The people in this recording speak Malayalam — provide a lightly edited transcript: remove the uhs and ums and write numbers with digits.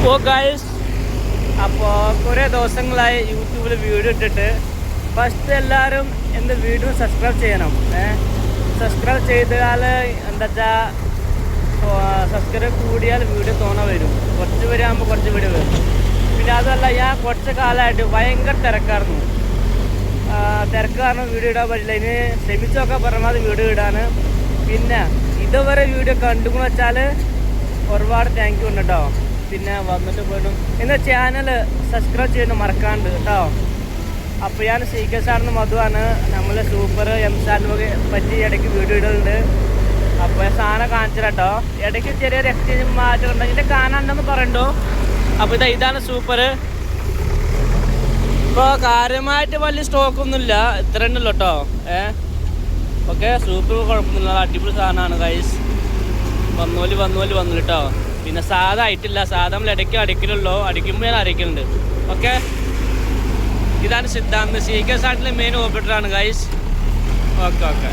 അപ്പോൾ ഗൈസ്, അപ്പോൾ കുറേ ദിവസങ്ങളായി യൂട്യൂബിൽ വീഡിയോ ഇട്ടിട്ട് ഫസ്റ്റ് എല്ലാവരും എൻ്റെ വീഡിയോ സബ്സ്ക്രൈബ് ചെയ്യണം. സബ്സ്ക്രൈബ് ചെയ്താൽ എന്താ വെച്ചാൽ സബ്സ്ക്രൈബ് കൂടിയാൽ വീഡിയോ തോന്നാൻ വരും. കുറച്ച് വരാകുമ്പോൾ കുറച്ച് വീഡിയോ വരും. പിന്നെ അതല്ല, ഞാൻ കുറച്ച് കാലമായിട്ട് ഭയങ്കര തിരക്ക് കാരണം വീഡിയോ ഇടാൻ പറ്റില്ല. ഇനി ശ്രമിച്ചൊക്കെ പറഞ്ഞാൽ വീഡിയോ ഇടാൻ. പിന്നെ ഇതുവരെ വീഡിയോ കണ്ടുമെന്ന് വെച്ചാൽ ഒരുപാട് താങ്ക് യു ഉണ്ട് കേട്ടോ. പിന്നെ വന്നിട്ട് പോയിട്ടും എൻ്റെ ചാനൽ സബ്സ്ക്രൈബ് ചെയ്യുന്നത് മറക്കാണ്ട് കേട്ടോ. അപ്പോൾ ഞാൻ CK സാറിന് മധുവാണ്. നമ്മൾ സൂപ്പർ M-സാറിനെ പറ്റി ഇടയ്ക്ക് വീഡിയോ ഇടുന്നുണ്ട്. അപ്പോൾ സാധനം കാണിച്ചു കേട്ടോ. ഇടയ്ക്ക് ചെറിയൊരു എക്സ്ചേഞ്ച് മാറ്റം ഉണ്ടെങ്കിൽ ഇതിൻ്റെ കാണാണ്ടെന്ന് പറയണ്ടോ. അപ്പോൾ ഇതാണ് സൂപ്പർ. ഇപ്പോൾ കാര്യമായിട്ട് വലിയ സ്റ്റോക്കൊന്നുമില്ല, ഇത്ര ഉണ്ടല്ലോ കേട്ടോ. ഓക്കെ, സൂപ്പർ കുഴപ്പമൊന്നുമില്ല, അടിപൊളി സാധനമാണ് ഗൈസ്. വന്നു കേട്ടോ. പിന്നെ സാധാ ആയിട്ടില്ല, സാധാ നമ്മൾ ഇടയ്ക്ക് അടിക്കലുള്ളൂ, അടിക്കുമ്പോൾ ഞാൻ അരയ്ക്കലുണ്ട്. ഓക്കെ, ഇതാണ് സിദ്ധാന്ത്. CK സാറിൻ്റെ മെയിൻ ഓപ്പറേറ്ററാണ് ഗൈസ്. ഓക്കെ.